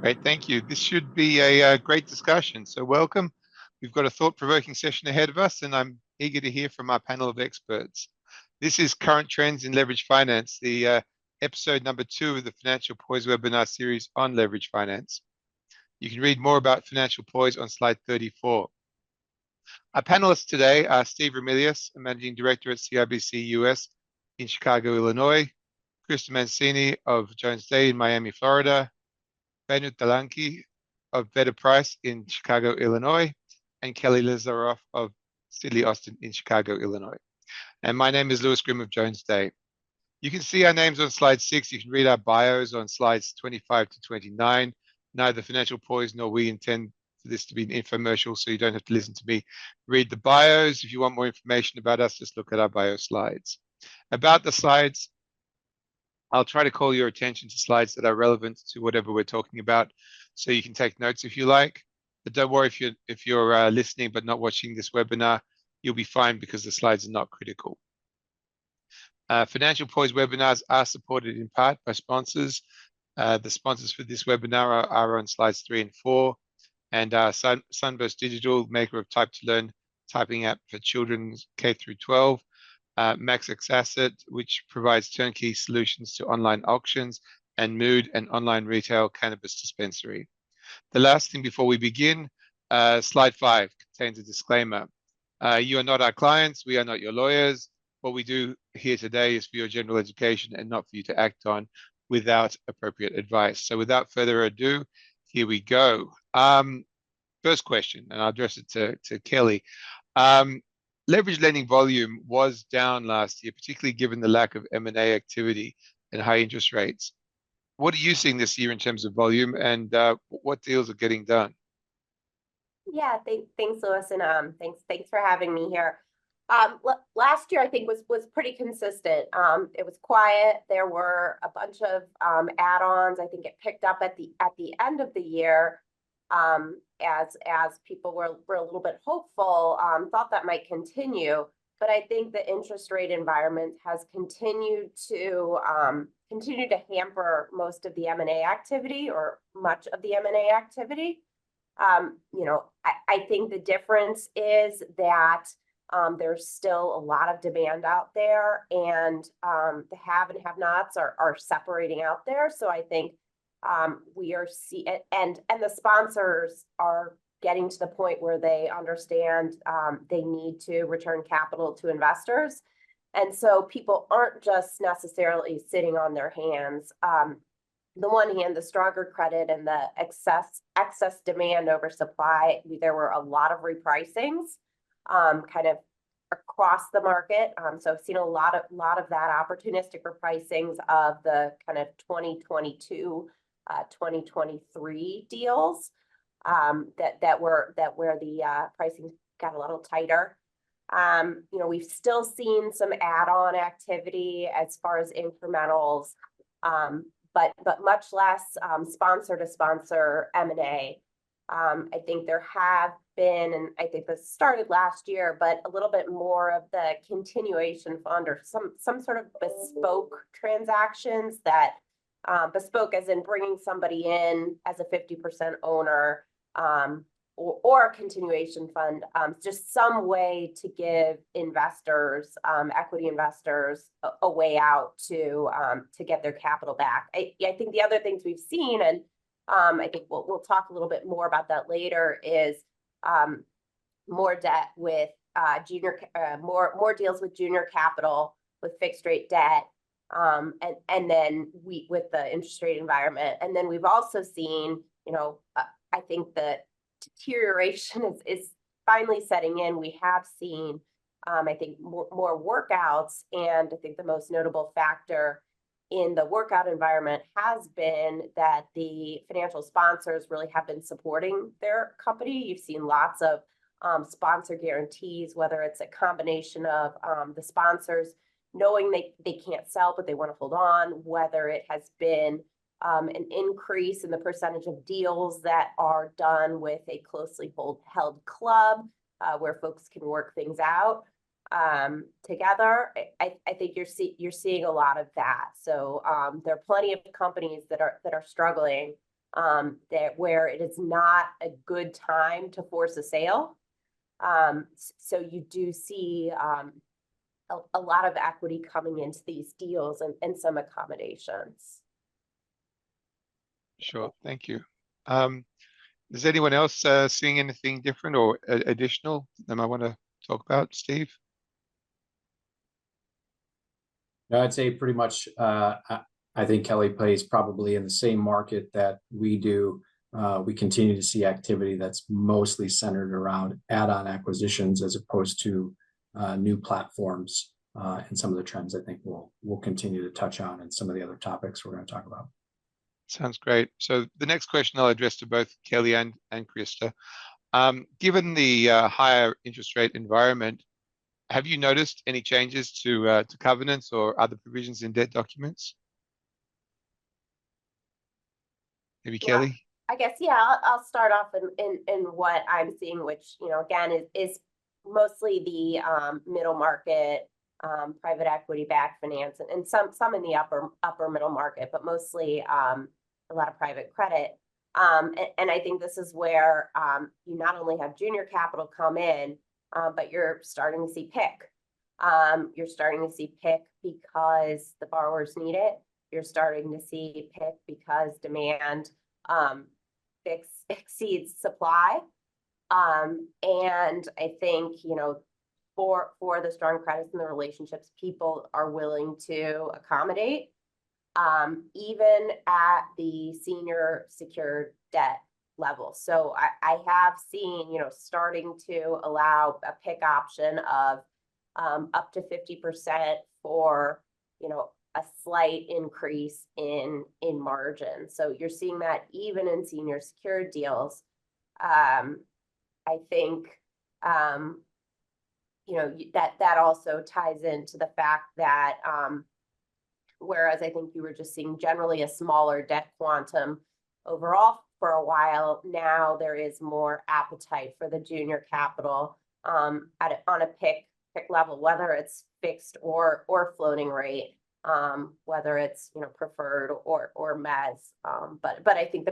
Great, thank you. This should be a great discussion. So, welcome. We've got a thought-provoking session ahead of us, and I'm eager to hear from our panel of experts. This is Current Trends in Leverage Finance, the episode number 2 of the Financial Poise webinar series on leverage finance. You can read more about Financial Poise on slide 34. Our panelists today are Steve Ramilius, a Managing Director at CIBC US in Chicago, Illinois, Krista Mancini of Jones Day in Miami, Florida, Benu Talanki of Better Price in Chicago, Illinois, and Kelly Lazaroff of Sidley Austin in Chicago, Illinois. And my name is Lewis Grimm of Jones Day. You can see our names on slide 6. You can read our bios on slides 25 to 29. Neither Financial Poise nor we intend for this to be an infomercial, so you don't have to listen to me read the bios. If you want more information about us, just look at our bio slides. About the slides, I'll try to call your attention to slides that are relevant to whatever we're talking about, so you can take notes if you like. But don't worry if you're listening but not watching this webinar, you'll be fine because the slides are not critical. Financial Poise webinars are supported in part by sponsors. The sponsors for this webinar are on slides 3 and 4, and Sunburst Digital, maker of Type to Learn typing app for children K through 12. MaxX Asset, which provides turnkey solutions to online auctions, and Mood, an online retail cannabis dispensary. The last thing before we begin, slide 5 contains a disclaimer. You are not our clients, we are not your lawyers. What we do here today is for your general education and not for you to act on without appropriate advice. So without further ado, here we go. First question, and I'll address it to Kelly. Leverage lending volume was down last year, particularly given the lack of M&A activity and high interest rates. What are you seeing this year in terms of volume, and what deals are getting done? Yeah, thanks, Lewis, and thanks for having me here. Last year I think was pretty consistent. It was quiet. There were a bunch of add-ons. I think it picked up at the end of the year, as people were a little bit hopeful, thought that might continue. But I think the interest rate environment has continued to hamper most of the M&A activity, or much of the M&A activity. I think the difference is that there's still a lot of demand out there, and the have and have-nots are separating out there. So I think we are and the sponsors are getting to the point where they understand they need to return capital to investors, and so people aren't just necessarily sitting on their hands. The one hand, the stronger credit and the excess demand over supply, there were a lot of repricings kind of across the market. So I've seen a lot of that opportunistic repricings of the kind of 2022, 2023 deals where the pricing got a little tighter. We've still seen some add-on activity as far as incrementals, but much less sponsor to sponsor M&A. I think there have been, and I think this started last year, but a little bit more of the continuation fund or some sort of bespoke transactions that bespoke as in bringing somebody in as a 50% owner, or a continuation fund, just some way to give investors, equity investors, a way out to get their capital back. I think the other things we've seen, and I think we'll talk a little bit more about that later, is more debt with more deals with junior capital, with fixed rate debt, and then with the interest rate environment. And then we've also seen, I think that deterioration is finally setting in. We have seen, I think, more workouts, and I think the most notable factor in the workout environment has been that the financial sponsors really have been supporting their company. You've seen lots of sponsor guarantees, whether it's a combination of the sponsors knowing they can't sell, but they want to hold on, whether it has been an increase in the percentage of deals that are done with a closely held club, where folks can work things out together. I think you're seeing a lot of that. So there are plenty of companies that are struggling, that where it is not a good time to force a sale. So you do see a lot of equity coming into these deals and some accommodations. Sure, thank you. Is anyone else seeing anything different or additional that I want to talk about, Steve? No, I'd say pretty much, I think Kelly plays probably in the same market that we do. We continue to see activity that's mostly centered around add-on acquisitions as opposed to new platforms. And some of the trends I think we'll continue to touch on and some of the other topics we're going to talk about. Sounds great. So the next question I'll address to both Kelly and Krista. Given the higher interest rate environment, have you noticed any changes to covenants or other provisions in debt documents? Maybe Kelly? I guess, yeah, I'll start off in what I'm seeing, which, you know, again, is mostly the middle market, private equity backed finance, and some in the upper middle market, but mostly a lot of private credit. And I think this is where you not only have junior capital come in, but you're starting to see PIK. You're starting to see PIK because the borrowers need it. You're starting to see PIK because demand exceeds supply. And I think, you know, for the strong credits and the relationships, people are willing to accommodate, even at the senior secured debt level. So I have seen, you know, starting to allow a PIK option of up to 50% for, you know, a slight increase in margin. So you're seeing that even in senior secured deals. I think, you know, that also ties into the fact that, whereas I think you were just seeing generally a smaller debt quantum overall for a while, now there is more appetite for the junior capital on a PIK level, whether it's fixed or floating rate, whether it's, you know, preferred or mezz. But I think the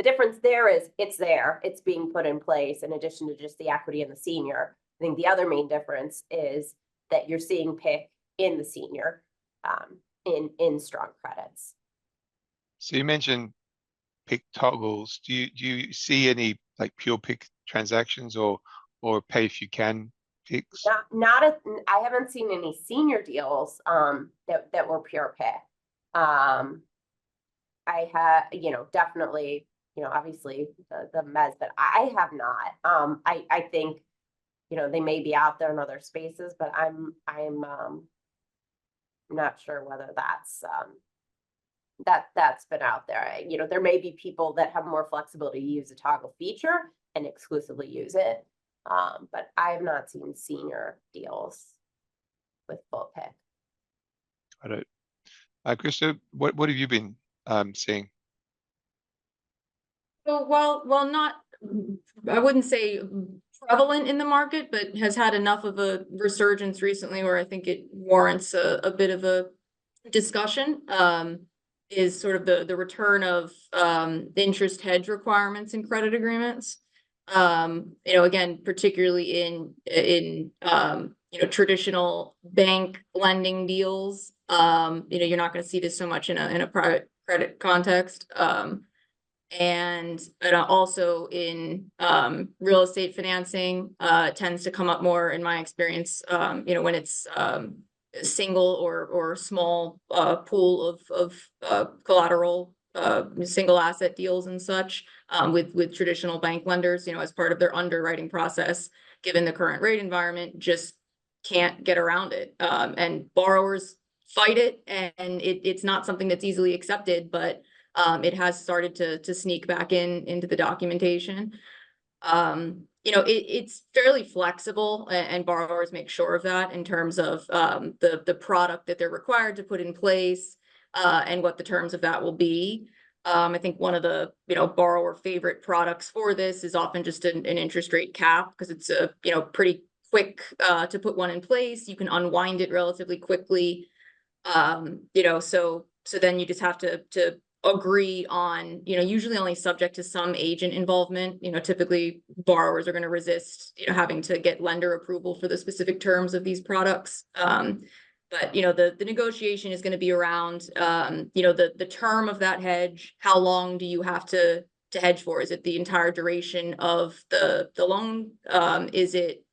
difference there is it's being put in place in addition to just the equity in the senior. I think the other main difference is that you're seeing PIK in the senior, in strong credits. So you mentioned PIK toggles. Do you see any like pure PIK transactions or pay if you can PIKs? I haven't seen any senior deals that were pure PIK. I have, you know, definitely, you know, obviously the mezz, but I have not. I think, you know, they may be out there in other spaces, but I'm not sure whether that's been out there. You know, there may be people that have more flexibility to use the toggle feature and exclusively use it. But I have not seen senior deals with full PIK. Got it. Krista, what have you been seeing? So while not, I wouldn't say prevalent in the market, but has had enough of a resurgence recently where I think it warrants a bit of a discussion, is sort of the return of interest hedge requirements in credit agreements. You know, again, particularly in you know, traditional bank lending deals. You know, you're not going to see this so much in a private credit context. And also in real estate financing, tends to come up more in my experience, you know, when it's single or small pool of collateral, single asset deals and such, with traditional bank lenders, you know, as part of their underwriting process, given the current rate environment, just can't get around it. And borrowers fight it, and it's not something that's easily accepted, but it has started to sneak back into the documentation. You know, it's fairly flexible, and borrowers make sure of that in terms of the product that they're required to put in place, and what the terms of that will be. I think one of the, you know, borrower favorite products for this is often just an interest rate cap, because it's a, you know, pretty quick to put one in place. You can unwind it relatively quickly. You know, so then you just have to agree on, usually only subject to some agent involvement. Typically borrowers are going to resist, having to get lender approval for the specific terms of these products. But the negotiation is going to be around, the term of that hedge. How long do you have to hedge for? Is it the entire duration of the loan? Is it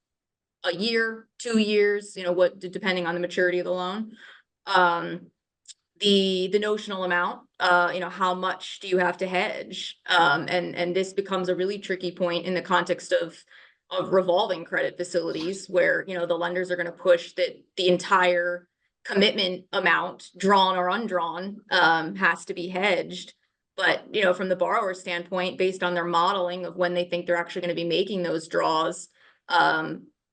a year, 2 years? Depending on the maturity of the loan. The notional amount, how much do you have to hedge? And this becomes a really tricky point in the context of revolving credit facilities, where the lenders are going to push that the entire commitment amount, drawn or undrawn, has to be hedged. But from the borrower standpoint, based on their modeling of when they think they're actually going to be making those draws,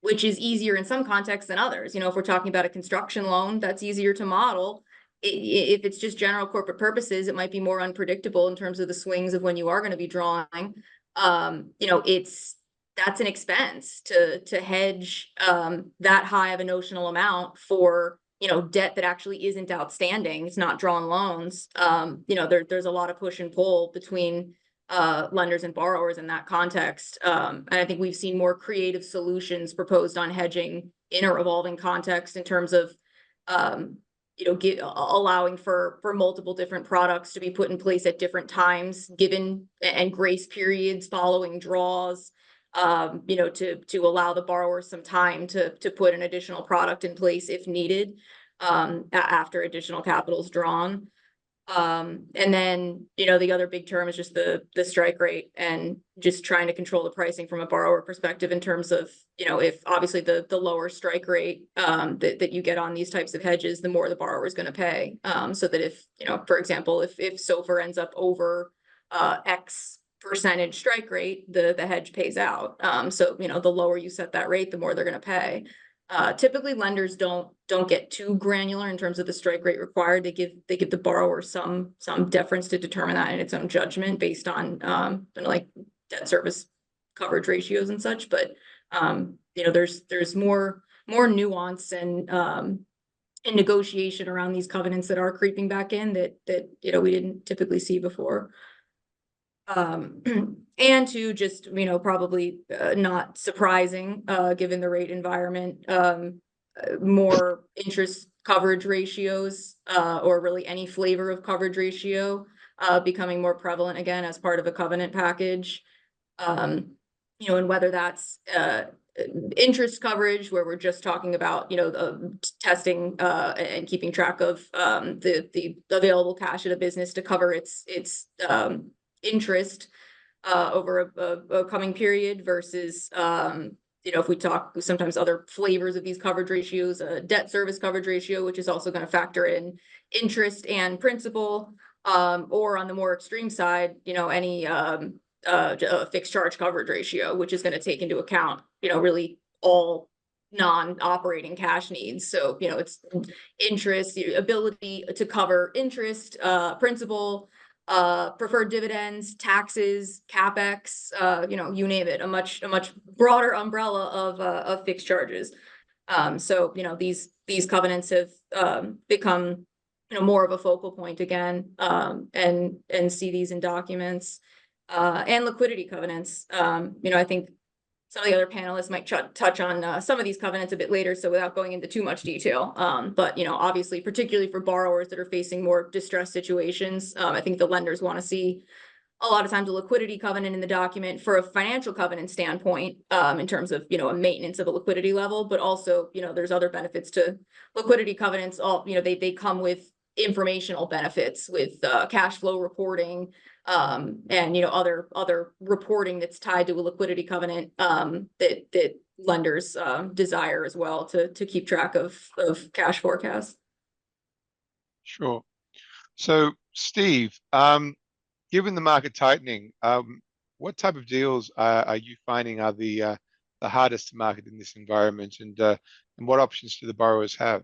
which is easier in some contexts than others. If we're talking about a construction loan, that's easier to model. If it's just general corporate purposes, it might be more unpredictable in terms of the swings of when you are going to be drawing. That's an expense to hedge that high of a notional amount for debt that actually isn't outstanding. It's not drawn loans. There's a lot of push and pull between lenders and borrowers in that context. And I think we've seen more creative solutions proposed on hedging in a revolving context in terms of allowing for multiple different products to be put in place at different times, given and grace periods following draws, to allow the borrower some time to put an additional product in place if needed, after additional capital is drawn. And then, the other big term is just the strike rate, and just trying to control the pricing from a borrower perspective in terms of, if obviously the lower strike rate that you get on these types of hedges, the more the borrower is going to pay. So that if, for example, if SOFR ends up over X percentage strike rate, the hedge pays out. So, the lower you set that rate, the more they're going to pay. Typically lenders don't get too granular in terms of the strike rate required. They give the borrower some deference to determine that in its own judgment based on like debt service coverage ratios and such. But there's more nuance and negotiation around these covenants that are creeping back in that we didn't typically see before. And to just, probably not surprising, given the rate environment, more interest coverage ratios, or really any flavor of coverage ratio, becoming more prevalent again as part of a covenant package. And whether that's interest coverage, where we're just talking about, testing and keeping track of the available cash of the business to cover its interest over a coming period, versus if we talk sometimes other flavors of these coverage ratios, debt service coverage ratio, which is also going to factor in interest and principal, or on the more extreme side, any fixed charge coverage ratio, which is going to take into account really all non-operating cash needs. So it's interest, the ability to cover interest, principal, preferred dividends, taxes, CapEx, you name it, a much broader umbrella of fixed charges. So, these covenants have become, more of a focal point again, and see these in documents, and liquidity covenants. I think some of the other panelists might touch on some of these covenants a bit later, so without going into too much detail. But, obviously, particularly for borrowers that are facing more distressed situations, I think the lenders want to see a lot of times a liquidity covenant in the document for a financial covenant standpoint, in terms of, a maintenance of a liquidity level, but also, there's other benefits to liquidity covenants. They come with informational benefits with cash flow reporting, and other reporting that's tied to a liquidity covenant, that lenders desire as well to keep track of cash forecasts. Sure. So Steve, given the market tightening, what type of deals are you finding are the hardest to market in this environment, and what options do the borrowers have?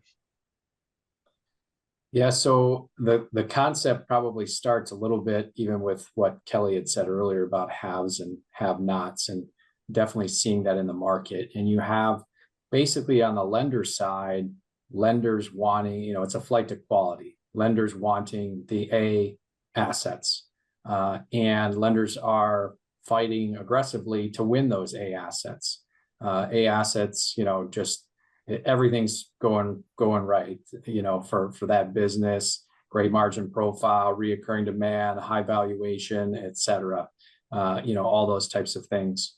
Yeah, so the concept probably starts a little bit even with what Kelly had said earlier about haves and have-nots, and definitely seeing that in the market. And you have basically on the lender side, lenders wanting, it's a flight to quality. Lenders wanting the A assets. And lenders are fighting aggressively to win those A assets. A assets, just everything's going right, for that business, great margin profile, reoccurring demand, high valuation, et cetera, all those types of things.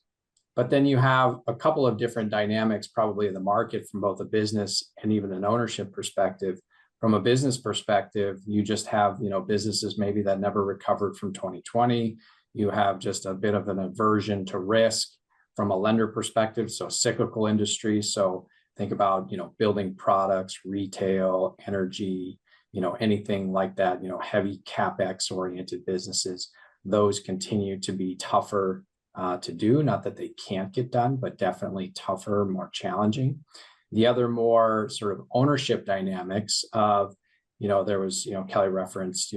But then you have a couple of different dynamics probably in the market from both a business and even an ownership perspective. From a business perspective, you just have, businesses maybe that never recovered from 2020. You have just a bit of an aversion to risk from a lender perspective. So cyclical industries. So think about, building products, retail, energy, anything like that, heavy CapEx oriented businesses. Those continue to be tougher to do. Not that they can't get done, but definitely tougher, more challenging. The other more sort of ownership dynamics of, there was, Kelly referenced,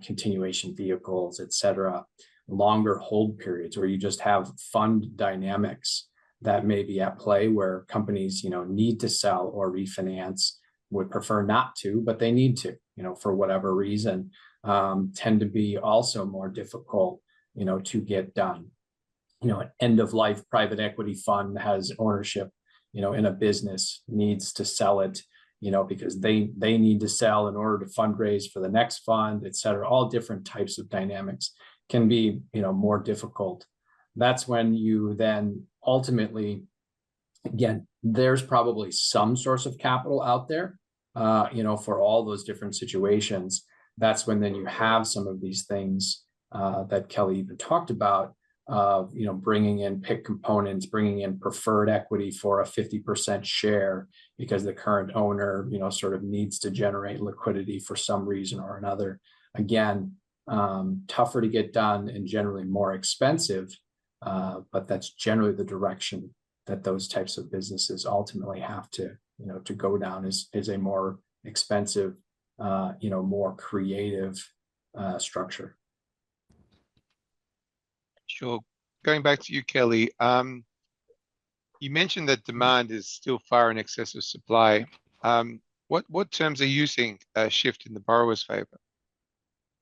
continuation vehicles, et cetera, longer hold periods where you just have fund dynamics that may be at play where companies, need to sell or refinance, would prefer not to, but they need to, for whatever reason, tend to be also more difficult, to get done. An end of life private equity fund has ownership, in a business, needs to sell it, because they need to sell in order to fundraise for the next fund, et cetera. All different types of dynamics can be, more difficult. That's when you then ultimately, again, there's probably some source of capital out there, for all those different situations. That's when then you have some of these things that Kelly even talked about, of, bringing in PIK components, bringing in preferred equity for a 50% share because the current owner, sort of needs to generate liquidity for some reason or another. Again, tougher to get done and generally more expensive, but that's generally the direction that those types of businesses ultimately have to, to go down is a more expensive, more creative structure. Sure. Going back to you, Kelly, you mentioned that demand is still far in excess of supply. What terms are you seeing a shift in the borrower's favor?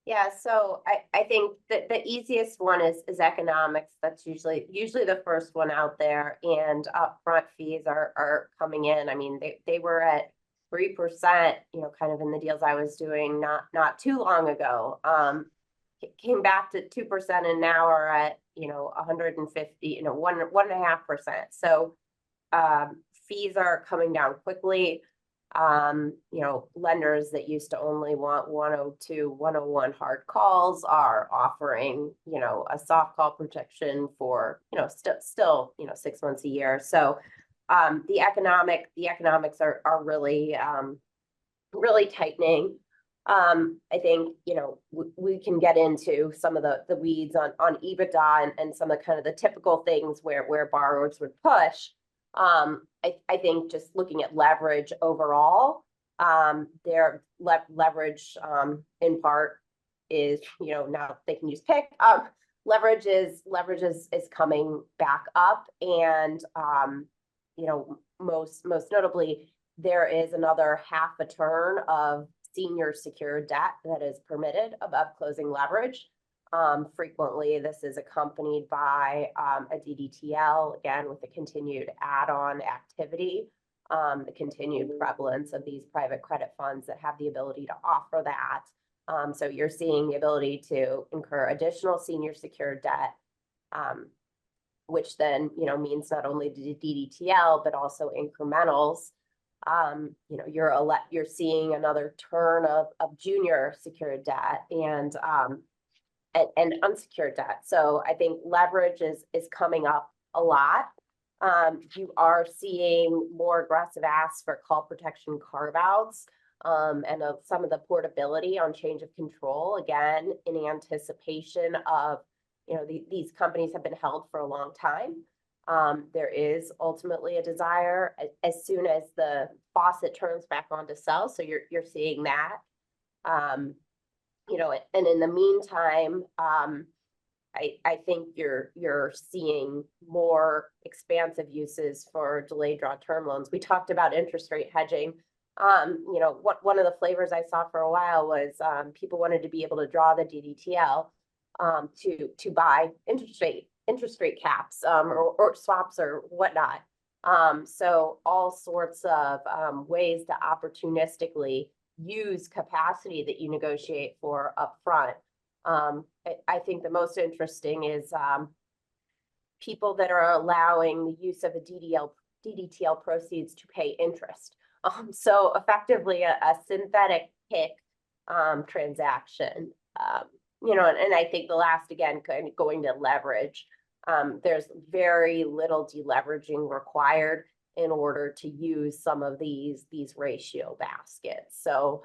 Yeah, so I think that the easiest one is economics. That's usually the first one out there, and upfront fees are coming in. I mean, they were at 3%, kind of in the deals I was doing not too long ago. Came back to 2% and now are at 150, 1.5%. So fees are coming down quickly. Lenders that used to only want 102, 101 hard calls are offering, a soft call protection for, still 6 months a year. So the economics are really, really tightening. I think, we can get into some of the weeds on EBITDA and some of the typical things where borrowers would push. I think just looking at leverage overall, their leverage in part is, now they can use PIK. Leverage is coming back up, and most notably, there is another half a turn of senior secured debt that is permitted above closing leverage. Frequently, this is accompanied by a DDTL, again, with the continued add-on activity, the continued prevalence of these private credit funds that have the ability to offer that. So you're seeing the ability to incur additional senior secured debt, which then, means not only the DDTL, but also incrementals. You're seeing another turn of junior secured debt and unsecured debt. So I think leverage is coming up a lot. You are seeing more aggressive asks for call protection carve-outs, and of some of the portability on change of control, again, in anticipation of, these companies have been held for a long time. There is ultimately a desire as soon as the faucet turns back on to sell. So you're seeing that. And in the meantime, I think you're seeing more expansive uses for delayed draw term loans. We talked about interest rate hedging. You know, one of the flavors I saw for a while was, people wanted to be able to draw the DDTL to buy interest rate caps, or swaps or whatnot. So all sorts of, ways to opportunistically use capacity that you negotiate for upfront. I think the most interesting is, people that are allowing the use of a DDTL proceeds to pay interest. So effectively a synthetic PIK, transaction. You know, and I think the last, again, kind of going to leverage. There's very little deleveraging required in order to use some of these ratio baskets. So,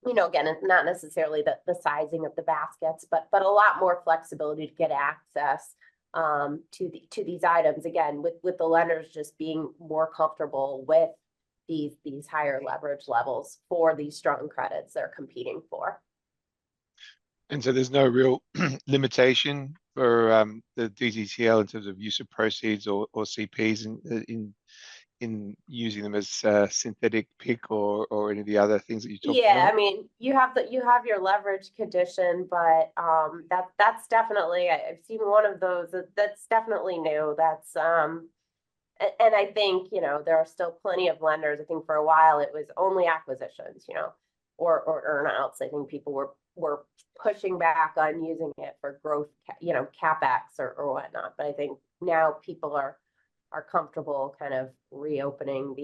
you know, again, it's not necessarily the sizing of the baskets, but a lot more flexibility to get access to these items, again, with the lenders just being more comfortable with these higher leverage levels for these strong credits they're competing for. And so there's no real limitation for the DDTL in terms of use of proceeds or CPs in using them as synthetic PIK or any of the other things that you talked Yeah, about? I mean, you have your leverage condition, but that's definitely, I've seen one of those that's definitely new. That's and I think, you know, there are still plenty of lenders. I think for a while it was only acquisitions, you know, or earnouts. I think people were pushing back on using it for growth, you know, CapEx or whatnot. But I think now people are comfortable kind of reopening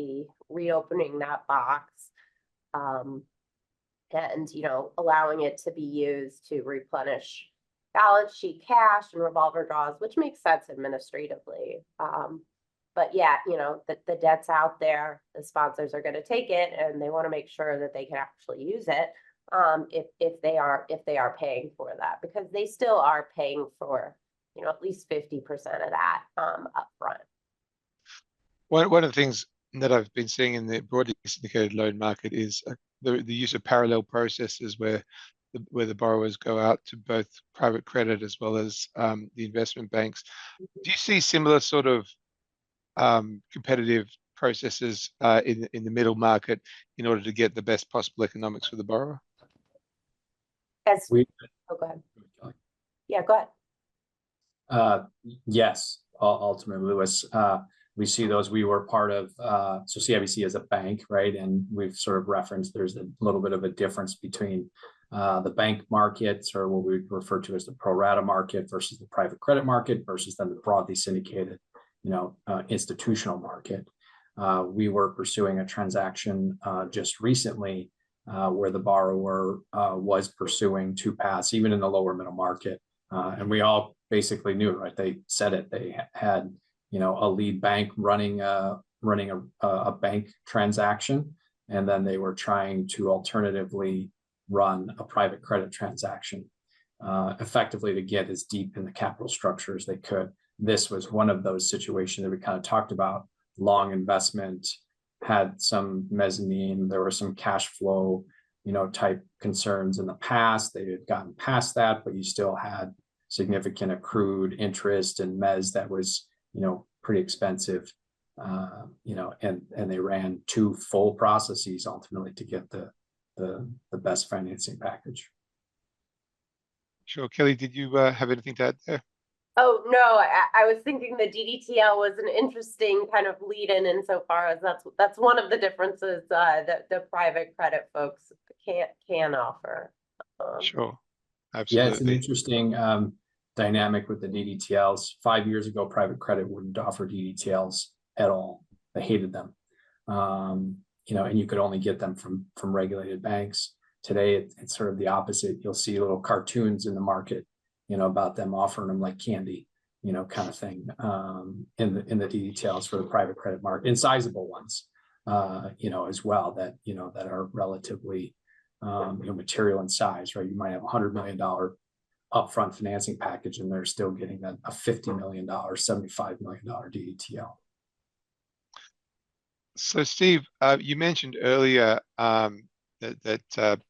that box, and, you know, allowing it to be used to replenish balance sheet cash and revolver draws, which makes sense administratively. But yeah, you know, the debt's out there, the sponsors are gonna take it, and they wanna make sure that they can actually use it, if they are paying for that, because they still are paying for, you know, at least 50% of that, upfront. One of the things that I've been seeing in the broadly syndicated loan market is the use of parallel processes where the borrowers go out to both private credit as well as the investment banks. Do you see similar sort of competitive processes in the middle market in order to get the best possible economics for the borrower? As, We, oh, go ahead. Yeah, go ahead. yes, ultimately, Lewis, we see those. We were part of, so CIBC is a bank, right? And we've sort of referenced there's a little bit of a difference between the bank markets, or what we refer to as the pro rata market, versus the private credit market, versus then the broadly syndicated, you know, institutional market. We were pursuing a transaction just recently where the borrower was pursuing two paths, even in the lower middle market. And we all basically knew, right? They said it. They had, you know, a lead bank running a bank transaction, and then they were trying to alternatively run a private credit transaction, effectively to get as deep in the capital structure as they could. This was one of those situations that we kind of talked about. Long investment, had some mezzanine, there were some cash flow, you know, type concerns in the past. They had gotten past that, but you still had significant accrued interest and mezz that was, you know, pretty expensive, you know, and they ran two full processes ultimately to get the best financing package. Sure. Kelly, did you have anything to add there? Oh, no, I was thinking the DDTL was an interesting kind of lead-in insofar as that's one of the differences that the private credit folks can offer. Sure. Yeah, it's an Absolutely. interesting dynamic with the DDTLs. 5 years ago, private credit wouldn't offer DDTLs at all. They hated them. You know, and you could only get them from regulated banks. Today, it's sort of the opposite. You'll see little cartoons in the market, you know, about them offering them like candy, you know, kind of thing, in the DDTLs for the private credit market, and sizable ones, you know, as well, that, you know, that are relatively, you know, material in size, right? You might have $100 million upfront financing package, and they're still getting a $50 million, $75 million DDTL. So Steve, you mentioned earlier that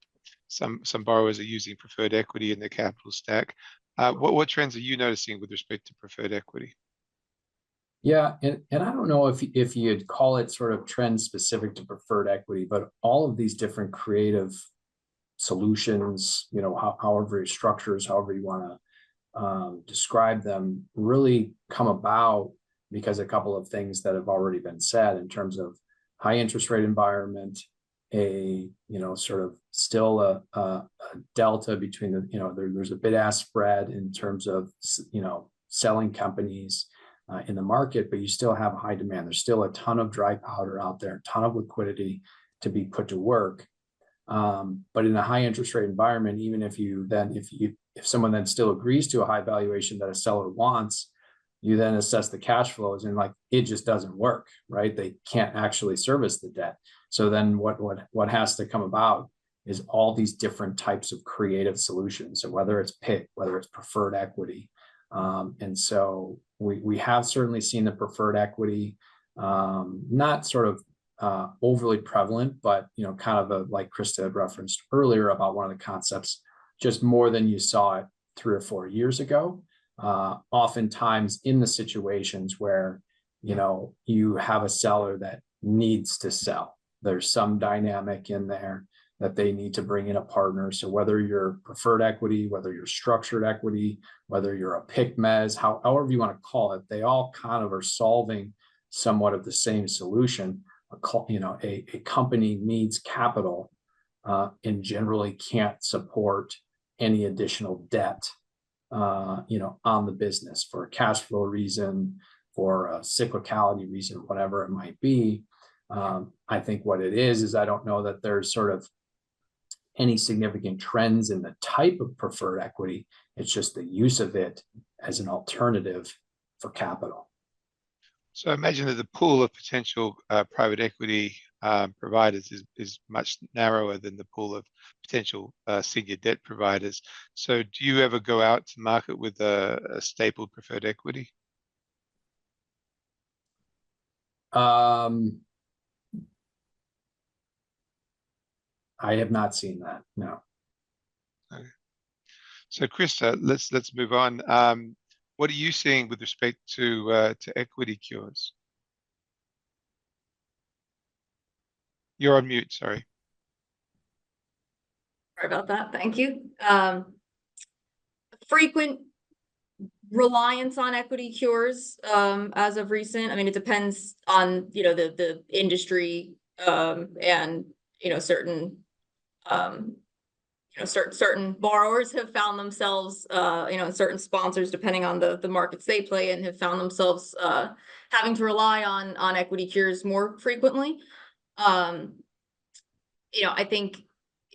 some borrowers are using preferred equity in their capital stack. What trends are you noticing with respect to preferred equity? Yeah, and I don't know if you'd call it sort of trend specific to preferred equity, but all of these different creative solutions, you know, however it structures, however you want to describe them, really come about because a couple of things that have already been said in terms of high interest rate environment, a, you know, sort of still a delta between the, you know, there's a bid ask spread in terms of, you know, selling companies in the market, but you still have high demand. There's still a ton of dry powder out there, a ton of liquidity to be put to work. But in a high interest rate environment, even if someone then still agrees to a high valuation that a seller wants, you then assess the cash flows and like it just doesn't work, right? They can't actually service the debt. So then what has to come about is all these different types of creative solutions. So whether it's PIK, whether it's preferred equity. And so we have certainly seen the preferred equity, not sort of overly prevalent, but, you know, kind of like Krista had referenced earlier about one of the concepts, just more than you saw it 3 or 4 years ago. Oftentimes in the situations where, you know, you have a seller that needs to sell, there's some dynamic in there that they need to bring in a partner. So whether you're preferred equity, whether you're structured equity, whether you're a PIK mezz, however you want to call it, they all kind of are solving somewhat of the same solution. You know, a company needs capital and generally can't support any additional debt, you know, on the business for a cash flow reason, for a cyclicality reason, whatever it might be. I think what it is I don't know that there's sort of any significant trends in the type of preferred equity. It's just the use of it as an alternative for capital. So I imagine that the pool of potential private equity providers is much narrower than the pool of potential senior debt providers. So do you ever go out to market with a stapled preferred equity? I have not seen that, no. Okay. So Krista, let's move on. What are you seeing with respect to equity cures? You're on mute, sorry. Sorry about that. Thank you. Frequent reliance on equity cures as of recent. I mean, it depends on, you know, the industry and, you know, certain certain borrowers have found themselves, you know, and certain sponsors, depending on the markets they play in, have found themselves having to rely on equity cures more frequently. You know, I think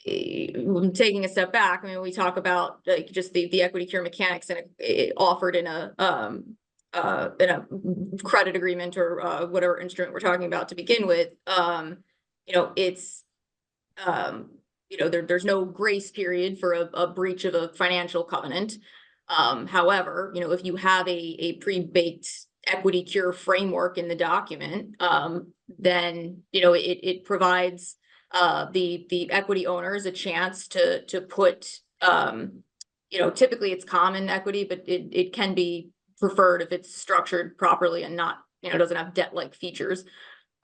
taking a step back, I mean, we talk about like just the equity cure mechanics and it offered in a credit agreement or whatever instrument we're talking about to begin with. You know, it's you know, there's no grace period for a breach of a financial covenant. However, you know, if you have a pre-baked equity cure framework in the document, then, you know, it provides the equity owners a chance to put, you know, typically it's common equity, but it can be preferred if it's structured properly and not, you know, doesn't have debt-like features.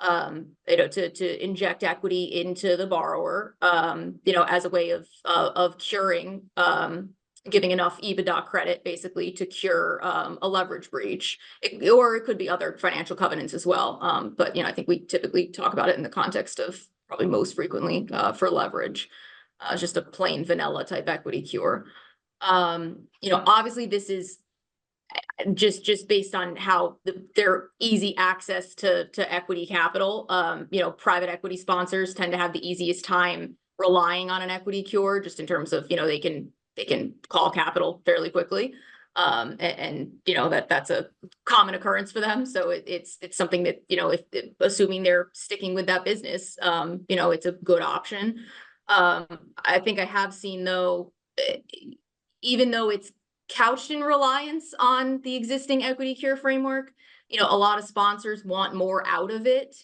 You know, to inject equity into the borrower, you know, as a way of curing, giving enough EBITDA credit basically to cure a leverage breach, or it could be other financial covenants as well. But, you know, I think we typically talk about it in the context of probably most frequently for leverage, just a plain vanilla type equity cure. You know, obviously this is just based on how their easy access to equity capital. You know, private equity sponsors tend to have the easiest time relying on an equity cure, just in terms of, you know, they can call capital fairly quickly. And you know, that's a common occurrence for them. So it's something that, you know, if assuming they're sticking with that business, you know, it's a good option. I think I have seen though, even though it's couched in reliance on the existing equity cure framework, you know, a lot of sponsors want more out of it.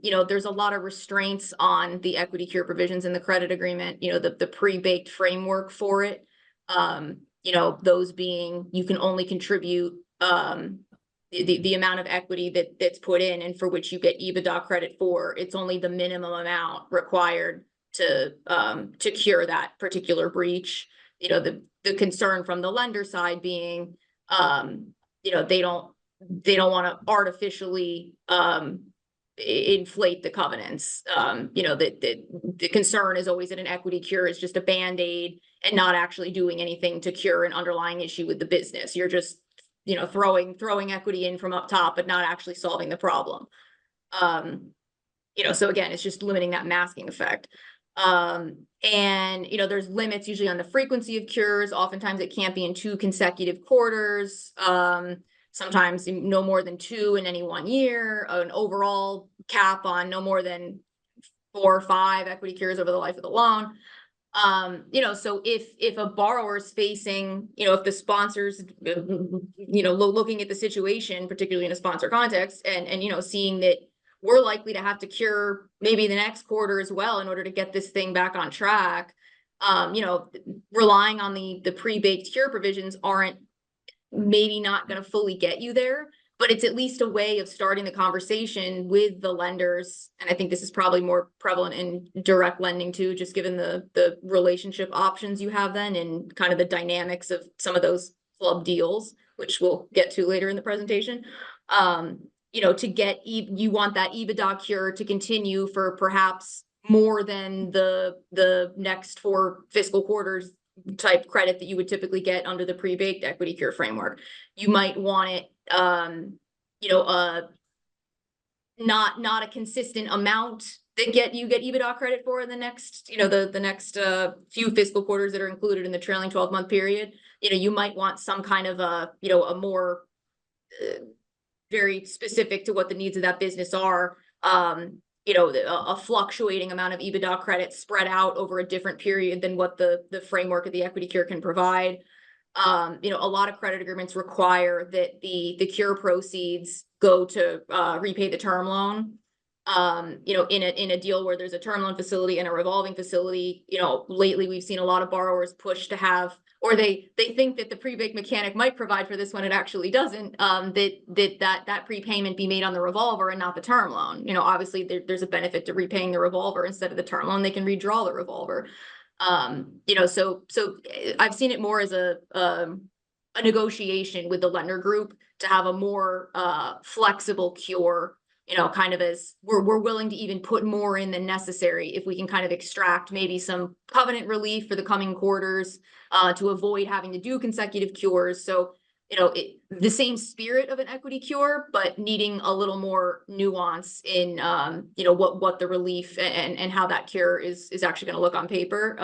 You know, there's a lot of restraints on the equity cure provisions in the credit agreement, you know, the pre-baked framework for it. You know, those being, you can only contribute, you the amount of equity that's put in and for which you get EBITDA credit for, it's only the minimum amount required to cure that particular breach. You know, the concern from the lender side being, you know, they don't want to artificially inflate the covenants. You know, that the concern is always that an equity cure is just a Band-Aid and not actually doing anything to cure an underlying issue with the business. You're just, you know, throwing equity in from up top, but not actually solving the problem. You know, so again, it's just limiting that masking effect. And, you know, there's limits usually on the frequency of cures. Oftentimes it can't be in 2 consecutive quarters. Sometimes no more than 2 in any 1 year, an overall cap on no more than 4 or 5 equity cures over the life of the loan. You know, so if a borrower is facing, you know, if the sponsors, you know, looking at the situation, particularly in a sponsor context, and, you know, seeing that we're likely to have to cure maybe the next quarter as well in order to get this thing back on track, you know, relying on the pre-baked cure provisions aren't maybe not going to fully get you there, but it's at least a way of starting the conversation with the lenders. And I think this is probably more prevalent in direct lending too, just given the relationship options you have then and kind of the dynamics of some of those club deals, which we'll get to later in the presentation. You know, to get, you want that EBITDA cure to continue for perhaps more than the next 4 fiscal quarters type credit that you would typically get under the pre-baked equity cure framework. You might want it, you know, not a consistent amount that you get EBITDA credit for in the next, you know, the next few fiscal quarters that are included in the trailing 12-month period. You know, you might want some kind of a, you know, a more very specific to what the needs of that business are. You know, a fluctuating amount of EBITDA credit spread out over a different period than what the framework of the equity cure can provide. You know, a lot of credit agreements require that the cure proceeds go to repay the term loan. You know, in a deal where there's a term loan facility and a revolving facility, you know, lately we've seen a lot of borrowers push to have, or they think that the pre-baked mechanic might provide for this when it actually doesn't, that prepayment be made on the revolver and not the term loan. You know, obviously there's a benefit to repaying the revolver instead of the term loan. They can redraw the revolver. You know, so I've seen it more as a negotiation with the lender group to have a more flexible cure. You know, kind of as we're willing to even put more in than necessary if we can kind of extract maybe some covenant relief for the coming quarters to avoid having to do consecutive cures. So, you know, the same spirit of an equity cure, but needing a little more nuance in, you know, what the relief and how that cure is actually going to look on paper.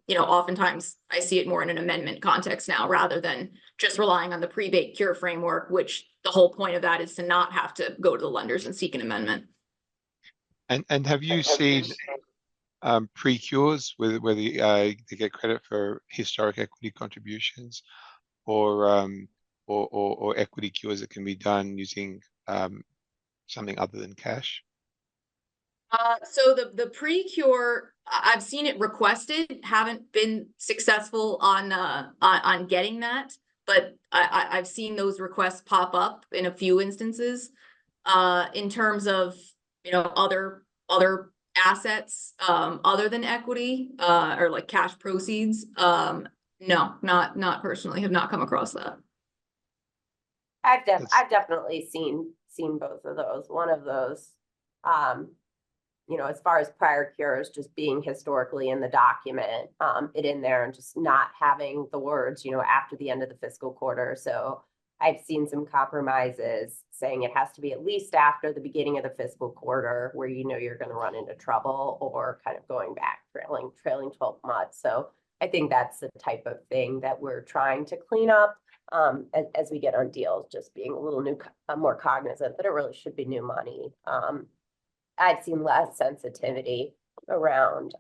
You know, oftentimes I see it more in an amendment context now rather than just relying on the pre-baked cure framework, which the whole point of that is to not have to go to the lenders and seek an amendment. And have you seen pre-cures where they get credit for historic equity contributions or equity cures that can be done using something other than cash? So the pre-cure, I've seen it requested, haven't been successful on getting that, but I've seen those requests pop up in a few instances. In terms of, you know, other assets other than equity or like cash proceeds, no, not personally, have not come across that. I've definitely seen both of those. One of those, you know, as far as prior cures, just being historically in the document, it in there and just not having the words, you know, after the end of the fiscal quarter. So I've seen some compromises saying it has to be at least after the beginning of the fiscal quarter where you know you're going to run into trouble, or kind of going back trailing 12 months. So I think that's the type of thing that we're trying to clean up as we get on deals, just being a little more cognizant that it really should be new money. I've seen less sensitivity around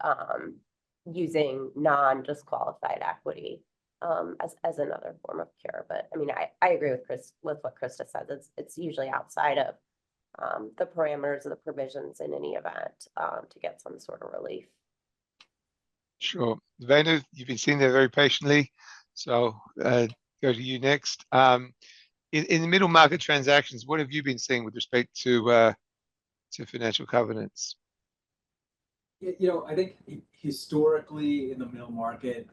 using non-disqualified equity as another form of cure. But I mean, I agree with what Krista says. It's usually outside of the parameters of the provisions in any event to get some sort of relief. Sure. Venu, you've been sitting there very patiently, so go to you next. in the middle market transactions, what have you been seeing with respect to financial covenants? I think historically in the middle market,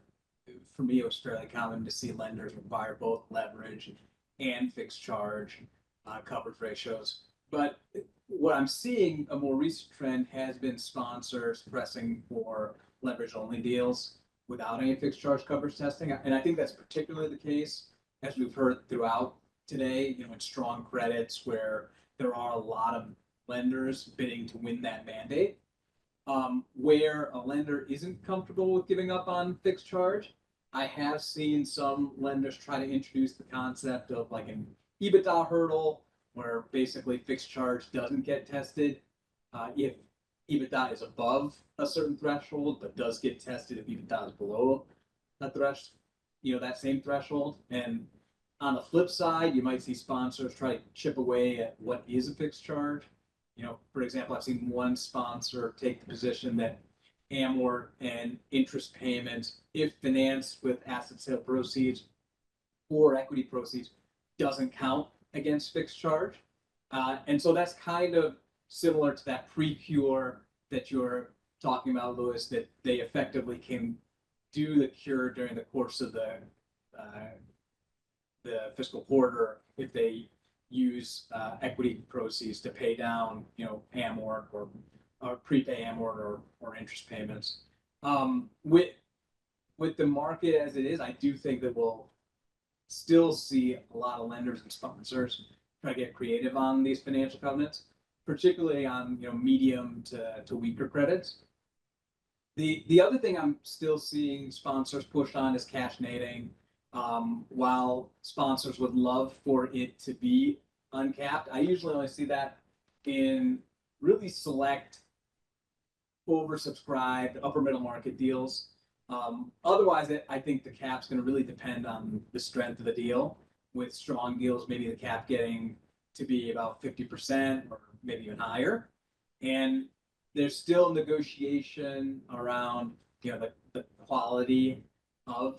for me, it was fairly common to see lenders require both leverage and fixed charge coverage ratios. But what I'm seeing, a more recent trend has been sponsors pressing for leverage only deals without any fixed charge coverage testing. And I think that's particularly the case, as we've heard throughout today, in strong credits where there are a lot of lenders bidding to win that mandate. Where a lender isn't comfortable with giving up on fixed charge, I have seen some lenders try to introduce the concept of like an EBITDA hurdle, where basically fixed charge doesn't get tested if EBITDA is above a certain threshold, but does get tested if EBITDA is below that threshold, that same threshold. And on the flip side, you might see sponsors try to chip away at what is a fixed charge. For example, I've seen one sponsor take the position that amort and interest payments, if financed with asset sale proceeds or equity proceeds, doesn't count against fixed charge. And so that's kind of similar to that pre-cure that you're talking about, Louis, that they effectively can do the cure during the course of the fiscal quarter if they use equity proceeds to pay down, amort or prepay amort or interest payments. With the market as it is, I do think that we'll still see a lot of lenders and sponsors try to get creative on these financial covenants, particularly on medium to weaker credits. The other thing I'm still seeing sponsors push on is cash nading. While sponsors would love for it to be uncapped, I usually only see that in really select oversubscribed upper middle market deals. Otherwise, I think the cap's going to really depend on the strength of the deal. With strong deals, maybe the cap getting to be about 50% or maybe even higher. And there's still negotiation around the quality of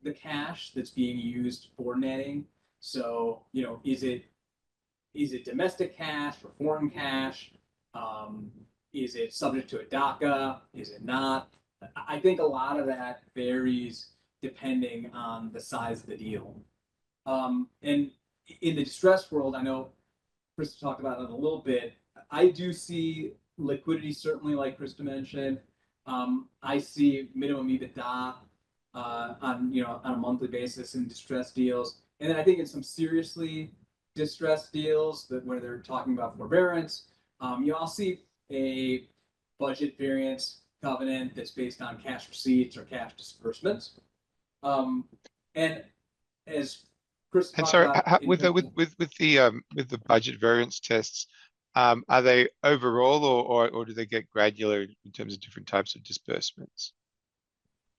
the cash that's being used for netting. So is it domestic cash or foreign cash? Is it subject to a DACA? Is it not? I think a lot of that varies depending on the size of the deal. And in the distressed world, I know Krista talked about it a little bit. I do see liquidity, certainly like Krista mentioned. I see minimum EBITDA on a monthly basis in distressed deals. And then I think in some seriously distressed deals where they're talking about forbearance, I'll see a budget variance covenant that's based on cash receipts or cash disbursements. And as Chris And talked so about, with the budget variance tests, are they overall or do they get granular in terms of different types of disbursements?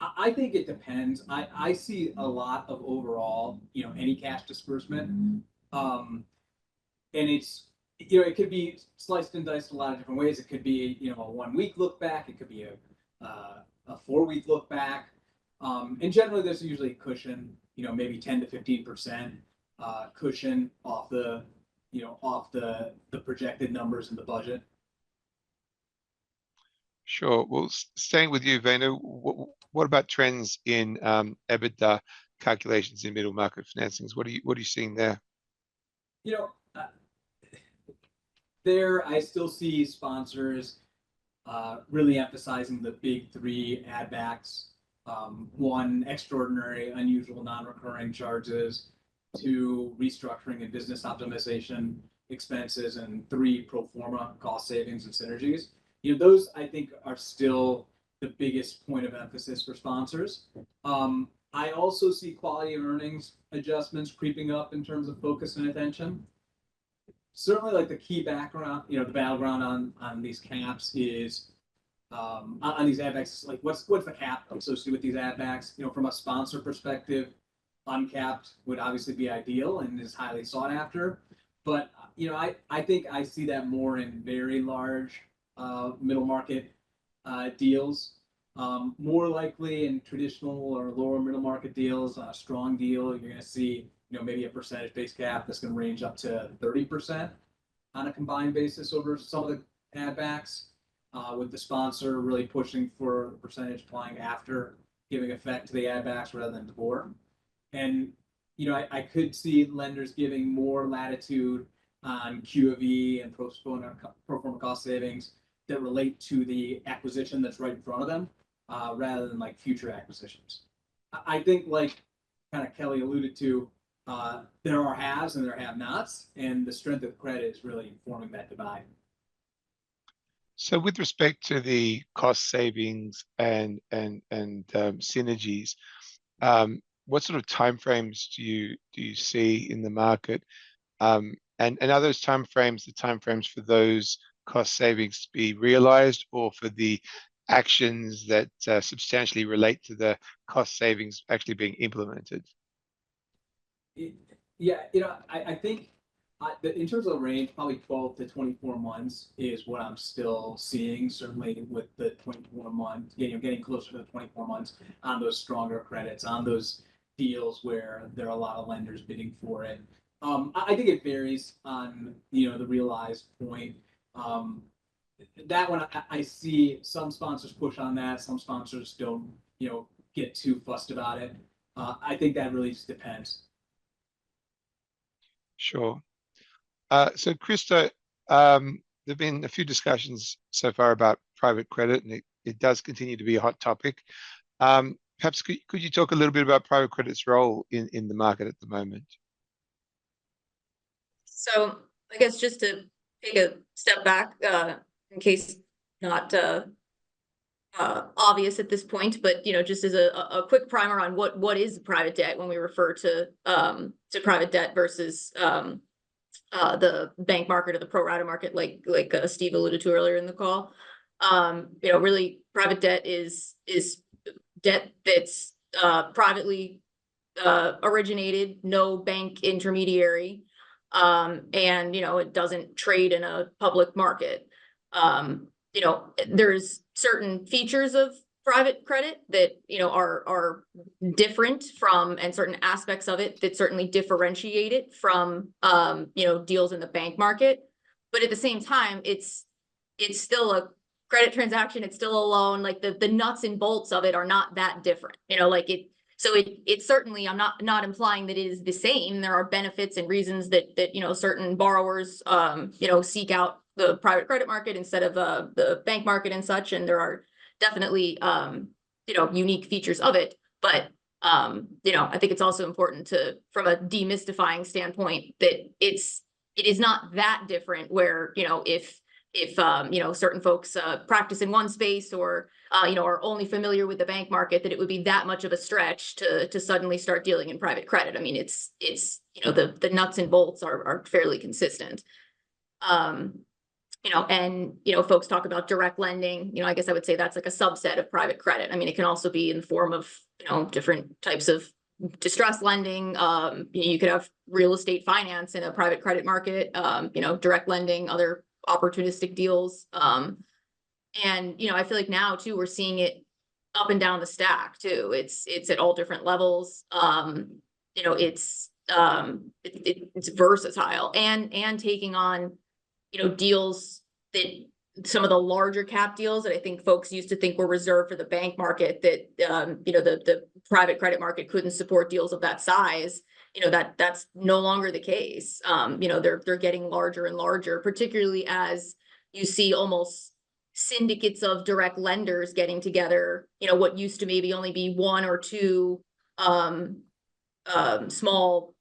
I think it depends. I see a lot of overall, any cash disbursement. And it's, it could be sliced and diced a lot of different ways. It could be, a 1 week look back. It could be a 4 week look back. And generally there's usually a cushion, maybe 10 to 15% cushion off the projected numbers in the budget. Sure. Well, staying with you, Venu, what about trends in EBITDA calculations in middle market financings? What are you seeing there? There I still see sponsors really emphasizing the big three add backs. 1, extraordinary, unusual, non-recurring charges. 2, restructuring and business optimization expenses. And 3, pro forma cost savings and synergies. Those I think are still the biggest point of emphasis for sponsors. I also see quality of earnings adjustments creeping up in terms of focus and attention. Certainly, like the key background, the battleground on these caps is on these add backs. Like, what's the cap associated with these add backs? From a sponsor perspective, uncapped would obviously be ideal and is highly sought after. But I think I see that more in very large middle market deals. More likely in traditional or lower middle market deals, a strong deal, you're going to see maybe a percentage-based cap that's gonna range up to 30% on a combined basis over some of the add backs, with the sponsor really pushing for the percentage applying after giving effect to the add backs rather than before. And, I could see lenders giving more latitude on Q of E and pro forma cost savings that relate to the acquisition that's right in front of them, rather than like future acquisitions. I think like kind of Kelly alluded to, there are haves and there are have-nots, and the strength of credit is really informing that divide. So with respect to the cost savings and synergies, what sort of timeframes do you see in the market? And are those timeframes the timeframes for those cost savings to be realized, or for the actions that substantially relate to the cost savings actually being implemented? Yeah, I think in terms of the range, probably 12 to 24 months is what I'm still seeing, certainly with the 24 months, getting closer to the 24 months on those stronger credits, on those deals where there are a lot of lenders bidding for it. I think it varies on, the realized point. That one, I see some sponsors push on that, some sponsors don't, get too fussed about it. I think that really just depends. Sure. So Krista, there've been a few discussions so far about private credit, and it does continue to be a hot topic. Perhaps could you talk a little bit about private credit's role in the market at the moment? So I guess just to take a step back, in case not obvious at this point, but just as a quick primer on what is private debt when we refer to private debt versus the bank market or the pro rata market, like Steve alluded to earlier in the call. Really private debt is debt that's privately originated, no bank intermediary, and it doesn't trade in a public market. There's certain features of private credit that are different from, and certain aspects of it that certainly differentiate it from deals in the bank market. But at the same time, it's still a credit transaction, it's still a loan. Like the nuts and bolts of it are not that different, so it certainly, I'm not implying that it is the same. There are benefits and reasons that certain borrowers seek out the private credit market instead of the bank market and such, and there are definitely unique features of it. But I think it's also important to, from a demystifying standpoint, that it is not that different, where if certain folks practice in one space or are only familiar with the bank market, that it would be that much of a stretch to suddenly start dealing in private credit. I mean, it's the nuts and bolts are fairly consistent. And folks talk about direct lending. I guess I would say that's like a subset of private credit. I mean, it can also be in the form of different types of distress lending. You could have real estate finance in a private credit market, direct lending, other opportunistic deals. And I feel like now too, we're seeing it up and down the stack too. It's at all different levels. It's versatile and taking on deals that some of the larger cap deals that I think folks used to think were reserved for the bank market, that the private credit market couldn't support deals of that size. That's no longer the case. They're getting larger and larger, particularly as you see almost syndicates of direct lenders getting together. What used to maybe only be one or two small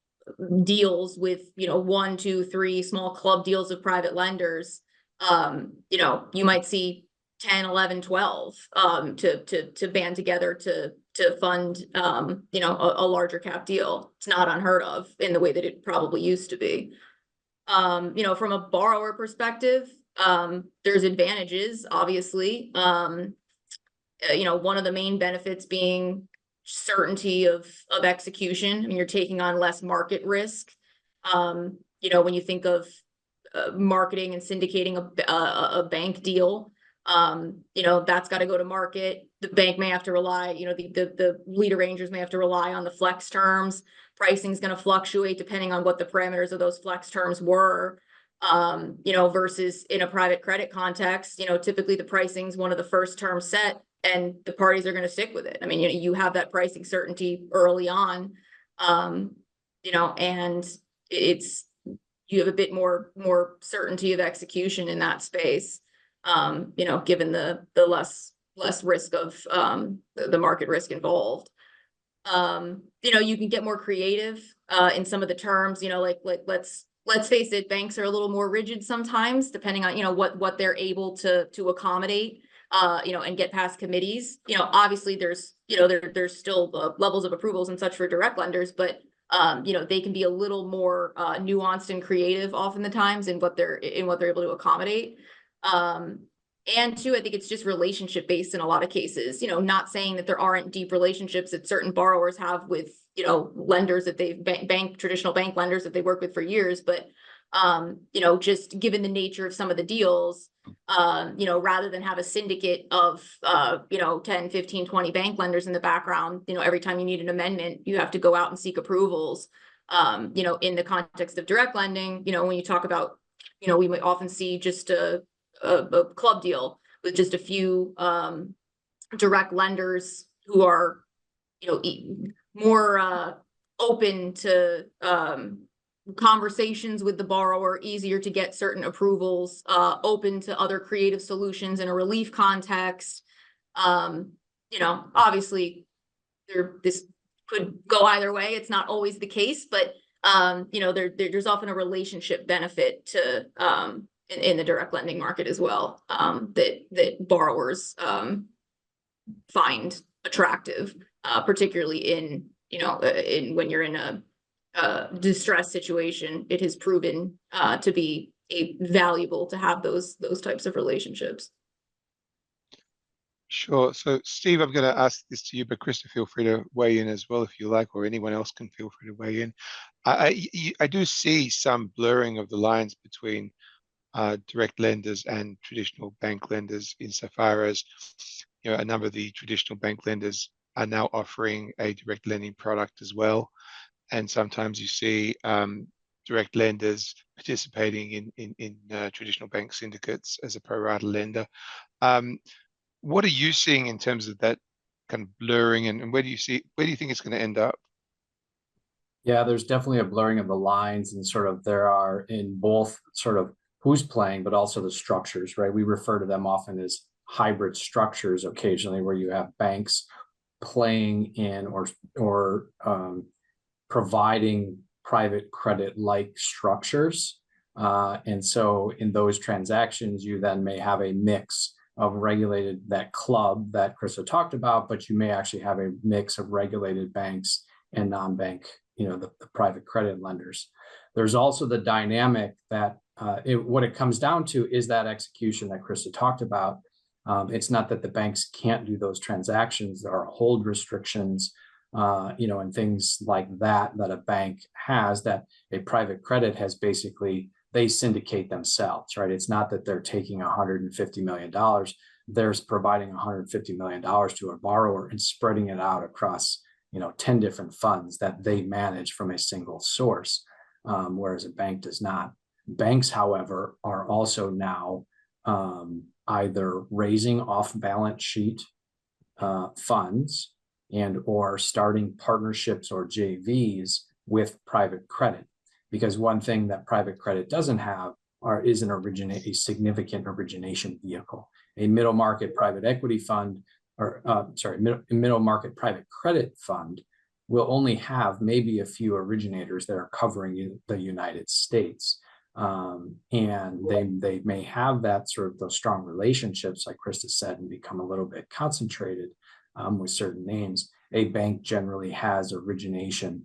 deals with 1, 2, 3 small club deals of private lenders. You might see 10, 11, 12 to band together to fund a larger cap deal. It's not unheard of in the way that it probably used to be. From a borrower perspective, there's advantages, obviously. One of the main benefits being certainty of execution. I mean, you're taking on less market risk. When you think of marketing and syndicating a bank deal, You know, that's got to go to market. The bank may have to rely, you know, the lead arrangers may have to rely on the flex terms. Pricing is going to fluctuate depending on what the parameters of those flex terms were. You know, versus in a private credit context, you know, typically the pricing is one of the first terms set and the parties are going to stick with it. I mean, you know, you have that pricing certainty early on, you know, and you have a bit more certainty of execution in that space. You know, given the less risk of the market risk involved. You know, you can get more creative in some of the terms, you know, like let's face it, banks are a little more rigid sometimes, depending on, you know, what they're able to accommodate, you know, and get past committees. You know, obviously there's, you know, there's still levels of approvals and such for direct lenders, but you know, they can be a little more nuanced and creative often the times in what they're able to accommodate. And two, I think it's just relationship based in a lot of cases, you know, not saying that there aren't deep relationships that certain borrowers have with, you know, lenders that they've traditional bank lenders that they work with for years, but you know, just given the nature of some of the deals, you know, rather than have a syndicate of, you know, 10, 15, 20 bank lenders in the background, you know, every time you need an amendment, you have to go out and seek approvals. You know, in the context of direct lending, you know, when you talk about, you know, we might often see just a club deal with just a few direct lenders who are, you know, more open to conversations with the borrower, easier to get certain approvals, open to other creative solutions in a relief context. You know, obviously this could go either way. It's not always the case, but you know, there's often a relationship benefit to in the direct lending market as well, that borrowers find attractive, particularly in, you know, when you're in a distressed situation. It has proven to be valuable to have those types of relationships. Sure. So Steve, I'm going to ask this to you, but Krista, feel free to weigh in as well if you like, or anyone else can feel free to weigh in. I do see some blurring of the lines between direct lenders and traditional bank lenders, insofar as, you know, a number of the traditional bank lenders are now offering a direct lending product as well. And sometimes you see direct lenders participating in traditional bank syndicates as a pro rata lender. What are you seeing in terms of that kind of blurring, and where do you think it's going to end up? Yeah, there's definitely a blurring of the lines, and sort of there are in both sort of who's playing, but also the structures, right? We refer to them often as hybrid structures occasionally, where you have banks playing in or providing private credit like structures. And so in those transactions, you then may have a mix of regulated, that club that Krista talked about, but you may actually have a mix of regulated banks and non-bank, you know, the private credit lenders. There's also the dynamic that what it comes down to is that execution that Krista talked about. It's not that the banks can't do those transactions. There are hold restrictions, you know, and things like that a bank has that a private credit has. Basically, they syndicate themselves, right? It's not that they're taking $150 million. They're providing $150 million to a borrower and spreading it out across, you know, 10 different funds that they manage from a single source, whereas a bank does not. Banks, however, are also now either raising off balance sheet funds and or starting partnerships or JVs with private credit. Because one thing that private credit doesn't have is a significant origination vehicle. A middle market private equity fund, or middle market private credit fund will only have maybe a few originators that are covering the United States. And they may have that sort of those strong relationships, like Krista said, and become a little bit concentrated with certain names. A bank generally has origination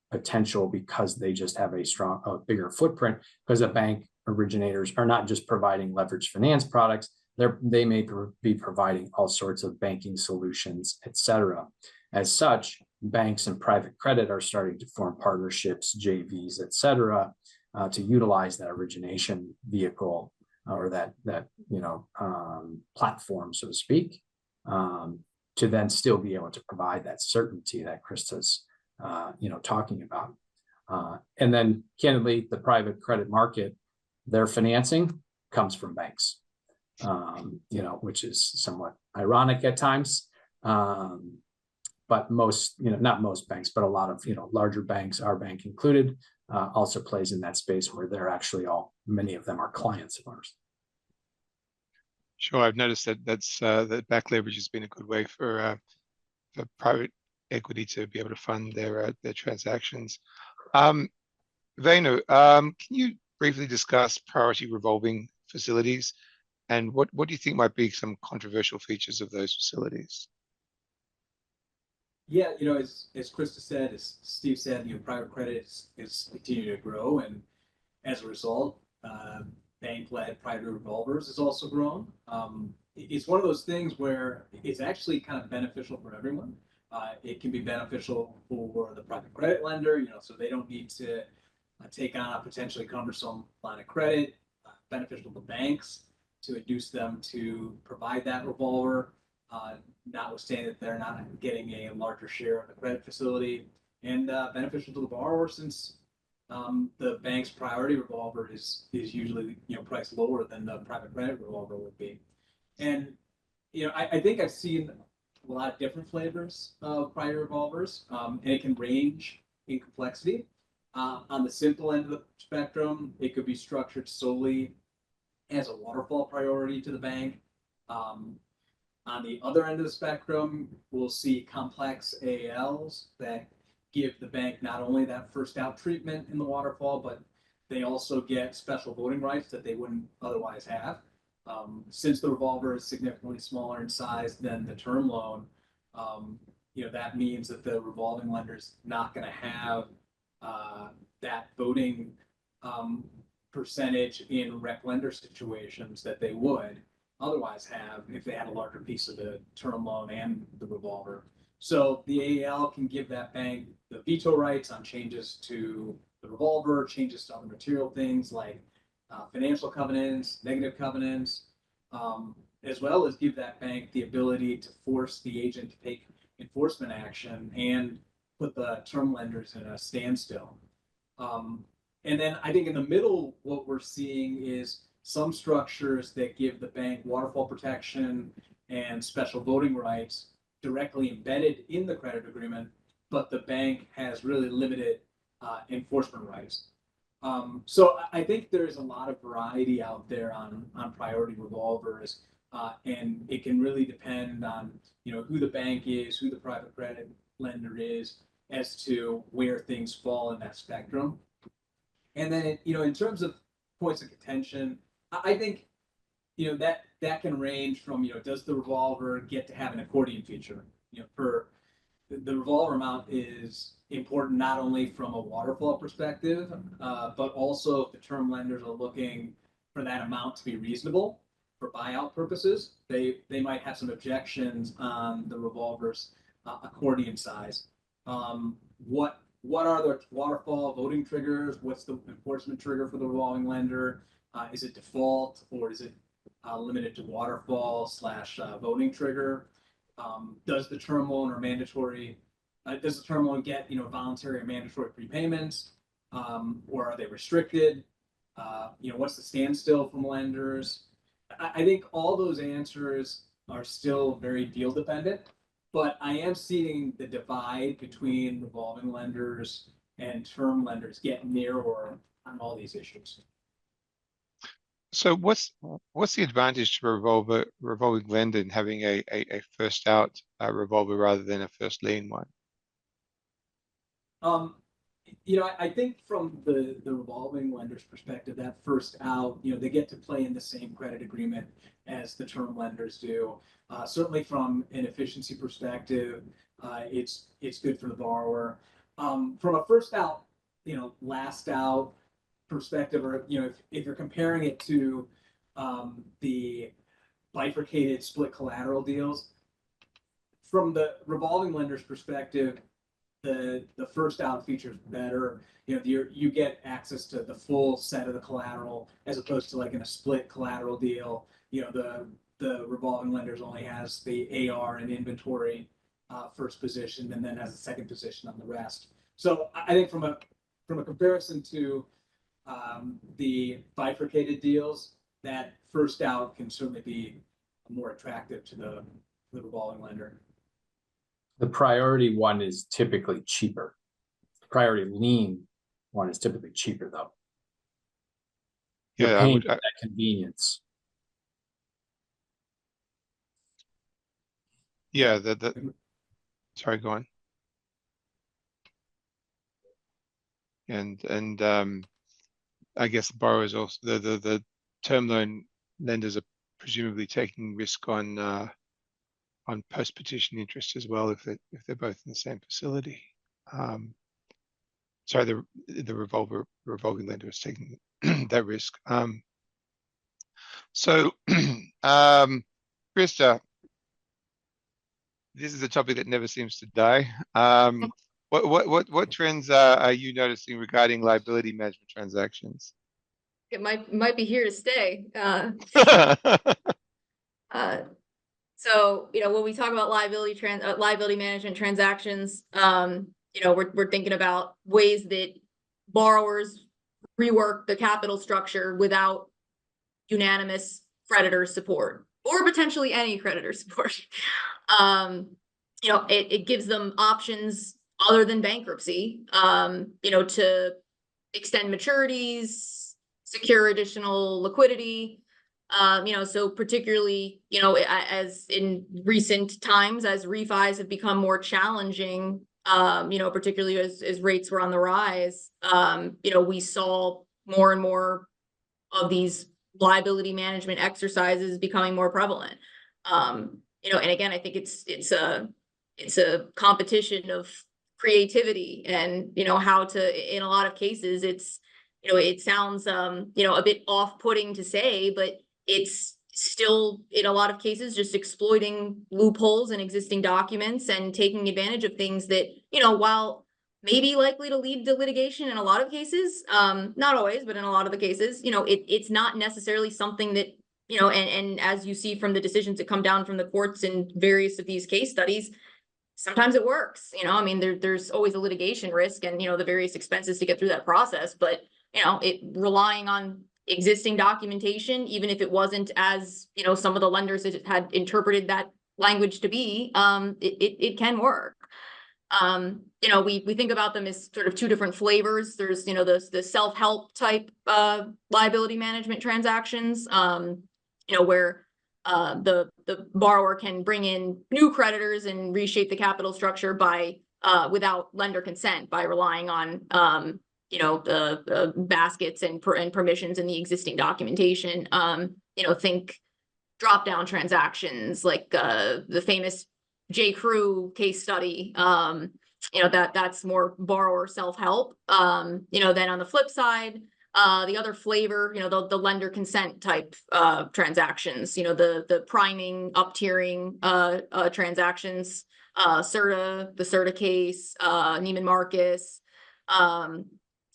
potential because they just have a bigger footprint, because the bank originators are not just providing leveraged finance products, they may be providing all sorts of banking solutions, et cetera. As such, banks and private credit are starting to form partnerships, JVs, et cetera, to utilize that origination vehicle or that platform, so to speak, to then still be able to provide that certainty that Krista's, talking about. And then candidly, the private credit market, their financing comes from banks, which is somewhat ironic at times. But most, not most banks, but a lot of, larger banks, our bank included, also plays in that space where they're actually many of them are clients of ours. Sure, I've noticed that that back leverage has been a good way for private equity to be able to fund their transactions. Venu, can you briefly discuss priority revolving facilities, and what do you think might be some controversial features of those facilities? Yeah, as Krista said, as Steve said, private credit is continuing to grow, and as a result, bank-led private revolvers has also grown. It's one of those things where it's actually kind of beneficial for everyone. It can be beneficial for the private credit lender, so they don't need to take on a potentially cumbersome line of credit. Beneficial to banks to induce them to provide that revolver, notwithstanding that they're not getting a larger share of the credit facility, and beneficial to the borrower since the bank's priority revolver is usually priced lower than the private credit revolver would be. And I think I've seen a lot of different flavors of priority revolvers, and it can range in complexity. On the simple end of the spectrum, it could be structured solely as a waterfall priority to the bank. On the other end of the spectrum, we'll see complex AALs that give the bank not only that first out treatment in the waterfall, but they also get special voting rights that they wouldn't otherwise have. Since the revolver is significantly smaller in size than the term loan, that means that the revolving lender's not going to have that voting percentage in rec lender situations that they would otherwise have if they had a larger piece of the term loan and the revolver. So the AAL can give that bank the veto rights on changes to the revolver, changes to other material things like financial covenants, negative covenants, as well as give that bank the ability to force the agent to take enforcement action and put the term lenders in a standstill. And then I think in the middle, what we're seeing is some structures that give the bank waterfall protection and special voting rights directly embedded in the credit agreement, but the bank has really limited enforcement rights. So I think there's a lot of variety out there on priority revolvers, and it can really depend on who the bank is, who the private credit lender is, as to where things fall in that spectrum. And then in terms of points of contention, I think that can range from does the revolver get to have an accordion feature? For the revolver amount is important not only from a waterfall perspective, but also if the term lenders are looking for that amount to be reasonable for buyout purposes, they might have some objections on the revolver's accordion size. What are the waterfall voting triggers? What's the enforcement trigger for the revolving lender? Is it default, or is it limited to waterfall / voting trigger? Does the term loan or mandatory? Does the term loan get voluntary or mandatory prepayments, or are they restricted? What's the standstill from lenders? I think all those answers are still very deal dependent, but I am seeing the divide between revolving lenders and term lenders get narrower on all these issues. So what's the advantage to a revolving lender in having a first out revolver rather than a first lien one? I think from the revolving lender's perspective, that first out, they get to play in the same credit agreement as the term lenders do. Certainly from an efficiency perspective, it's good for the borrower. From a first out, last out perspective, or if you're comparing it to the bifurcated split collateral deals, from the revolving lender's perspective, the first out feature is better. You know, you get access to the full set of the collateral as opposed to like in a split collateral deal. You know, the revolving lenders only has the AR and inventory first position, and then has a second position on the rest. So I think from a comparison to the bifurcated deals, that first out can certainly be more attractive to the revolving lender. The priority one is typically cheaper. The priority lien one is typically cheaper though. You're Yeah, I paying would, for that convenience. yeah, sorry, go on. And I guess the borrowers also, the term loan lenders are presumably taking risk on post-petition interest as well, if they're both in the same facility. Sorry, the revolving lender is taking that risk. So, Krista, this is a topic that never seems to die. What trends are you noticing regarding liability management transactions? It might be here to stay. So, you know, when we talk about liability management transactions, you know, we're thinking about ways that borrowers rework the capital structure without unanimous creditor support, or potentially any creditor support. You know, it gives them options other than bankruptcy, you know, to extend maturities, secure additional liquidity. You know, so particularly, you know, as in recent times, as refis have become more challenging, you know, particularly as rates were on the rise, you know, we saw more and more of these liability management exercises becoming more prevalent. You know, and again, I think it's a competition of creativity, and, you know, how to, in a lot of cases, it's, you know, it sounds, you know, a bit off-putting to say, but it's still, in a lot of cases, just exploiting loopholes in existing documents and taking advantage of things that, you know, while maybe likely to lead to litigation in a lot of cases, not always, but in a lot of the cases, you know, it's not necessarily something that, you know, and as you see from the decisions that come down from the courts in various of these case studies, sometimes it works. You know, I mean, there's always a litigation risk and, you know, the various expenses to get through that process, but, you know, it relying on existing documentation, even if it wasn't as, you know, some of the lenders that had interpreted that language to be, it can work. You know, we think about them as sort of two different flavors. There's, you know, the self-help type liability management transactions, you know, where the borrower can bring in new creditors and reshape the capital structure by without lender consent, by relying on you know, the baskets and permissions in the existing documentation. You know, think drop-down transactions like the famous J. Crew case study. You know, that's more borrower self-help. You know, then on the flip side, the other flavor, you know, the lender consent type transactions, you know, the priming, up-tiering transactions, the Serta case, Neiman Marcus,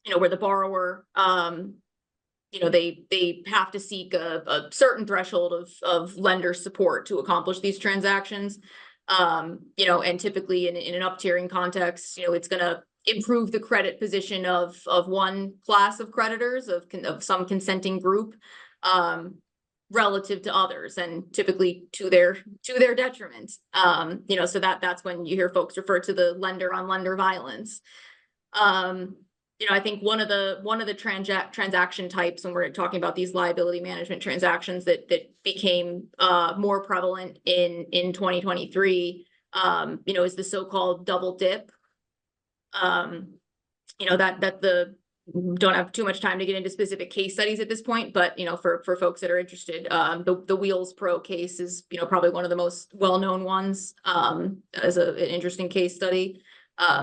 you know, where the borrower, you know, they have to seek a certain threshold of lender support to accomplish these transactions. You know, and typically in an up-tiering context, you know, it's going to improve the credit position of one class of creditors, of some consenting group, relative to others, and typically to their detriment. You know, so that's when you hear folks refer to the lender on lender violence. You know, I think one of the transaction types when we're talking about these liability management transactions that became more prevalent in 2023, you know, is the so-called double dip. You know, that don't have too much time to get into specific case studies at this point, but, you know, for folks that are interested, the Wheels Pro case is, you know, probably one of the most well-known ones, as an interesting case study.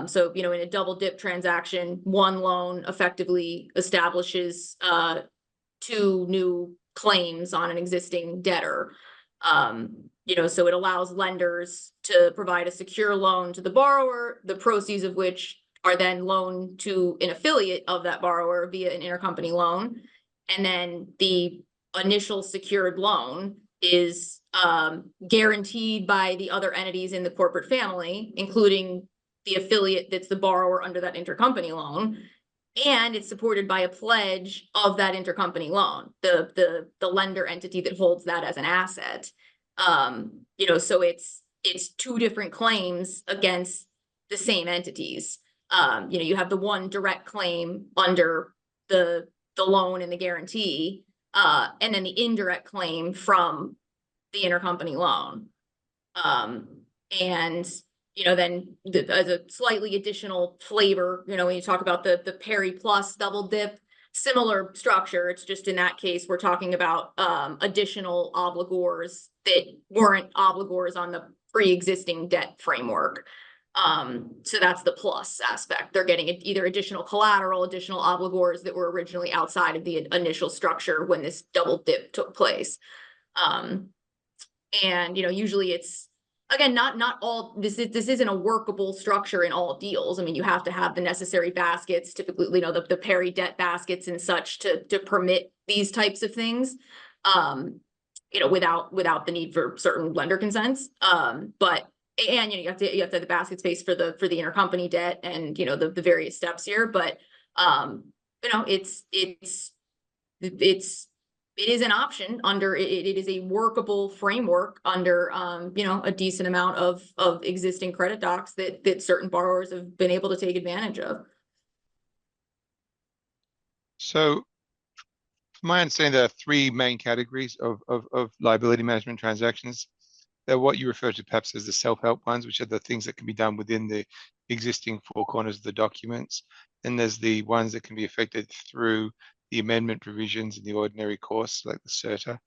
So, you know, in a double dip transaction, one loan effectively establishes two new claims on an existing debtor. So it allows lenders to provide a secure loan to the borrower, the proceeds of which are then loaned to an affiliate of that borrower via an intercompany loan. And then the initial secured loan is guaranteed by the other entities in the corporate family, including the affiliate that's the borrower under that intercompany loan. And it's supported by a pledge of that intercompany loan, the lender entity that holds that as an asset. So it's two different claims against the same entities. You have the one direct claim under the loan and the guarantee, and then the indirect claim from the intercompany loan. Then as a slightly additional flavor, when you talk about the Perry Plus double dip, similar structure. It's just in that case, we're talking about additional obligors that weren't obligors on the pre-existing debt framework. So that's the plus aspect. They're getting either additional collateral, additional obligors that were originally outside of the initial structure when this double dip took place. Usually it's, again, not all, this isn't a workable structure in all deals. I mean, you have to have the necessary baskets, typically, the Perry debt baskets and such to permit these types of things, without the need for certain lender consents. You have to have the basket space for the intercompany debt and, the various steps here. But, it is an option under, it is a workable framework under, a decent amount of existing credit docs that certain borrowers have been able to take advantage of. So from my understanding, there are three main categories of liability management transactions. They're what you refer to perhaps as the self-help ones, which are the things that can be done within the existing four corners of the documents. Then there's the ones that can be affected through the amendment provisions in the ordinary course, like the CERTA.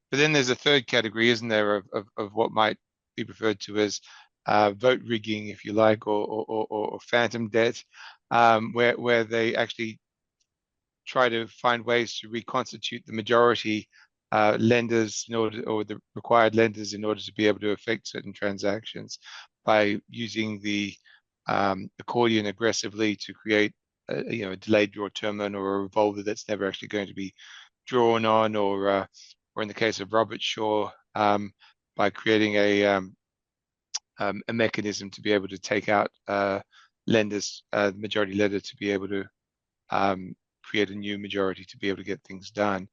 But then there's a third category, isn't there, of what might be referred to as vote rigging, if you like, or phantom debt, where they actually try to find ways to reconstitute the majority lenders in order, or the required lenders in order to be able to affect certain transactions by using the accordion aggressively to create a delayed draw term loan or a revolver that's never actually going to be drawn on, or in the case of Robert Shaw, by creating a mechanism to be able to take out lenders, the majority lender, to be able to create a new majority to be able to get things done.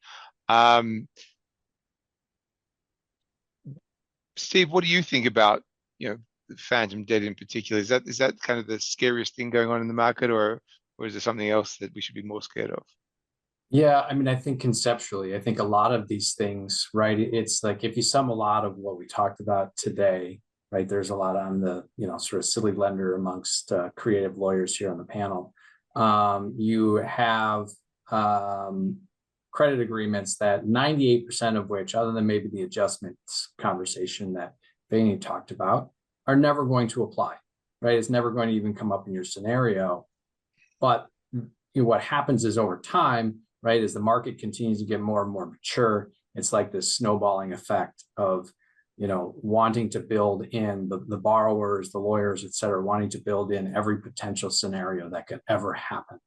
Steve, what do you think about phantom debt in particular? Is that kind of the scariest thing going on in the market, or is there something else that we should be more scared of? Yeah, I mean, I think conceptually, I think a lot of these things, right? It's like if you sum a lot of what we talked about today, right? There's a lot on the, sort of silly lender amongst creative lawyers here on the panel. You have credit agreements that 98% of which, other than maybe the adjustments conversation that Vaney talked about, are never going to apply, right? It's never going to even come up in your scenario. But what happens is over time, right, as the market continues to get more and more mature, it's like this snowballing effect of, wanting to build in the borrowers, the lawyers, et cetera, wanting to build in every potential scenario that could ever happen,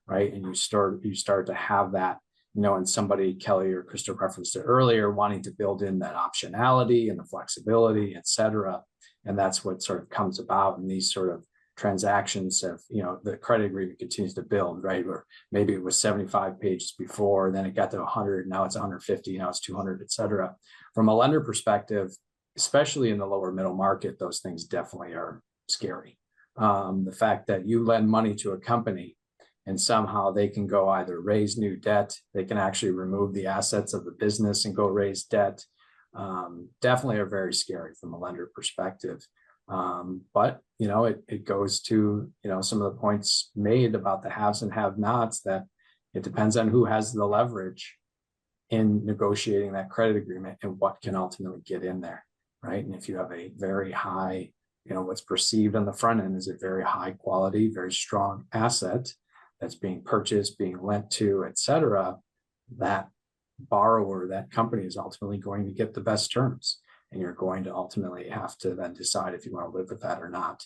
right? And you start to have that, and somebody, Kelly or Krista referenced it earlier, wanting to build in that optionality and the flexibility, et cetera. And that's what sort of comes about in these sort of transactions of, the credit agreement continues to build, right? Or maybe it was 75 pages before, then it got to 100, now it's 150, now it's 200, et cetera. From a lender perspective, especially in the lower middle market, those things definitely are scary. The fact that you lend money to a company and somehow they can go either raise new debt, they can actually remove the assets of the business and go raise debt, definitely are very scary from a lender perspective. But it goes to some of the points made about the haves and have-nots, that it depends on who has the leverage in negotiating that credit agreement and what can ultimately get in there, right? And if you have a very high, what's perceived on the front end is a very high quality, very strong asset that's being purchased, being lent to, et cetera, that borrower, that company is ultimately going to get the best terms. and you're going to ultimately have to then decide if you want to live with that or not.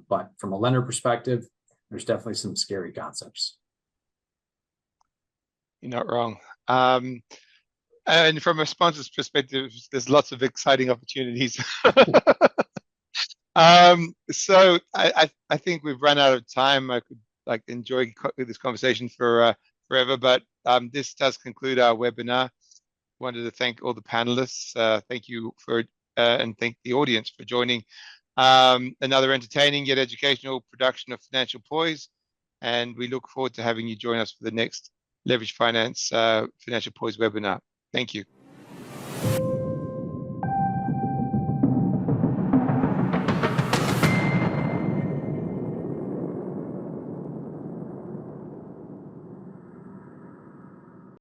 But from a lender perspective, there's definitely some scary concepts. You're not wrong. And from a sponsor's perspective, there's lots of exciting opportunities. So I think we've run out of time. I could like enjoy this conversation for forever, but this does conclude our webinar. Wanted to thank all the panelists. Thank you for and thank the audience for joining another entertaining yet educational production of Financial Poise. And we look forward to having you join us for the next Leverage Finance Financial Poise webinar. Thank you.